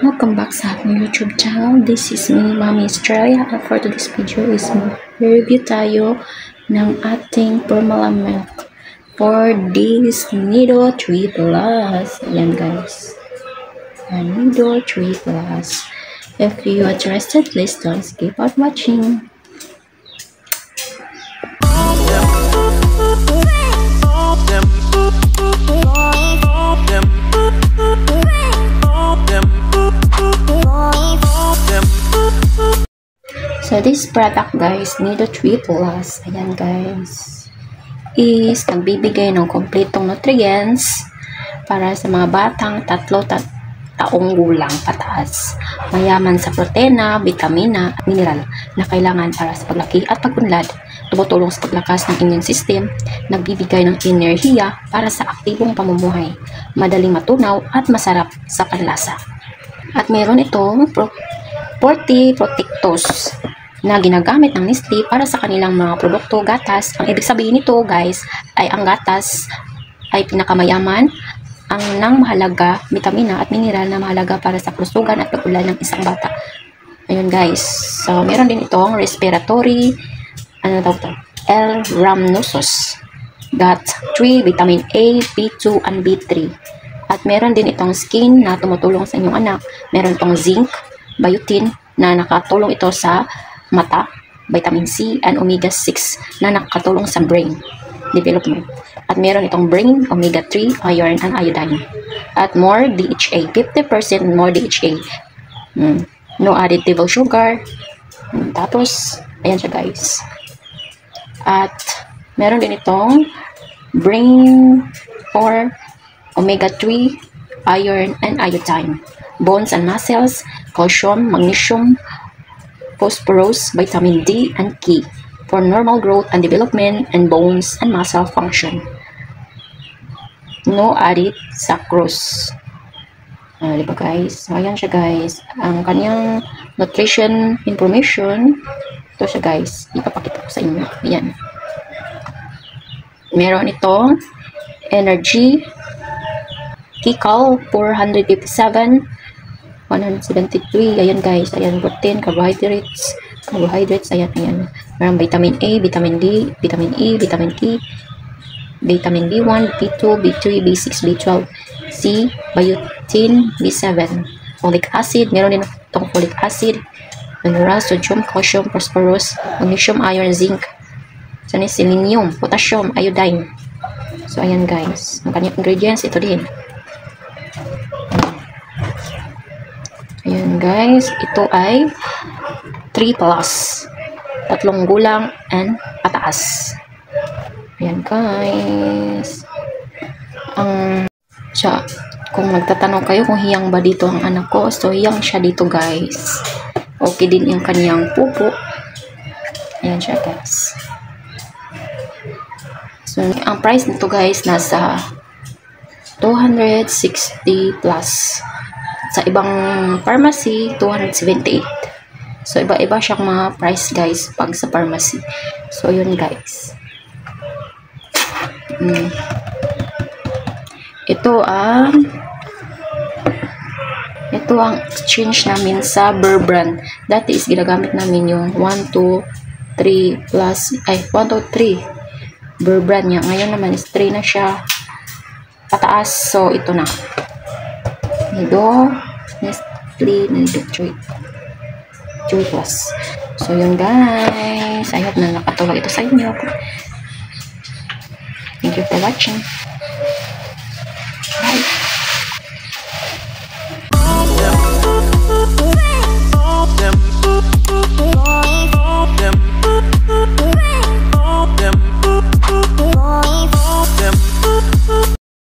Welcome back sa aking YouTube channel. This is me, Mommy Australia, and for today's video is review tayo ng ating formula milk for this Nido 3 Plus. Ayan guys, Nido 3 Plus. If you are interested, please don't skip out watching. So this product guys, Nido 3 Plus, ayan guys, is nagbibigay ng kompletong nutrients para sa mga batang taong gulang pataas. Mayaman sa proteina, vitamina at mineral na kailangan para sa paglaki at pag-unlad. Tumutulong sa paglakas ng immune system, nagbibigay ng enerhiya para sa aktibong pamumuhay, madaling matunaw at masarap sa panlasa. At mayroon itong Protectos na ginagamit ng Nestle para sa kanilang mga produkto gatas. Ang ibig sabihin nito guys ay ang gatas ay pinakamayaman ang nang mahalaga vitamina at mineral na mahalaga para sa kalusugan at pag-unlad ng isang bata. Ayun guys. So meron din itong respiratory L-rhamnosus, GAT3, vitamin A, B2 and B3. At meron din itong skin na tumutulong sa inyong anak. Meron itong zinc, biotin na nakatulong ito sa mata, vitamin C and omega-6 na nakatulong sa brain development. At meron itong brain, omega-3, iron and iodine. At more DHA, 50% more DHA. No added table sugar. Tapos, ayan siya guys. At meron din itong brain for omega-3, iron and iodine. Bones and muscles, calcium, magnesium, phosphorus, vitamin D and K for normal growth and development and bones and muscle function. No added sucrose. Diba guys? So, ayan siya guys. Ang kanyang nutrition information, ito siya guys. Ipapakita ko sa inyo. Ayan. Meron itong energy, Kikal 457, 173, ayan guys, ayan, protein, carbohydrates, ayan, meron vitamin A, vitamin D, vitamin E, vitamin K, vitamin B1, B2, B3, B6, B12, C, biotin, B7, folic acid, meron din itong folic acid, mineral, sodium, calcium, phosphorus, magnesium, iron, zinc, selenium, potassium, iodine. So ayan guys, ang kanyang ingredients, ito din. Ayan guys, ito ay 3 plus, 3 gulang and pataas. Ayan guys. Kung magtatanong kayo kung hiyang ba dito ang anak ko, so hiyang siya dito guys. Okay din yung kaniyang pupo. Ayan siya guys. So ang price nito guys nasa 260 plus. Sa ibang pharmacy, 278. So, iba-iba siyang mga price, guys, pag sa pharmacy. So, yun, guys. Ito ang exchange namin sa Burr brand. Dati is ginagamit namin yung 1, 2, 3 plus, 1, 2, 3 Burr brand niya. Ngayon naman is 3 na siya. Pataas. So, ito na. Nido, Nestle, Nido 3 Plus. So, yun guys. I hope na nakatulong ito sa inyo. Thank you for watching.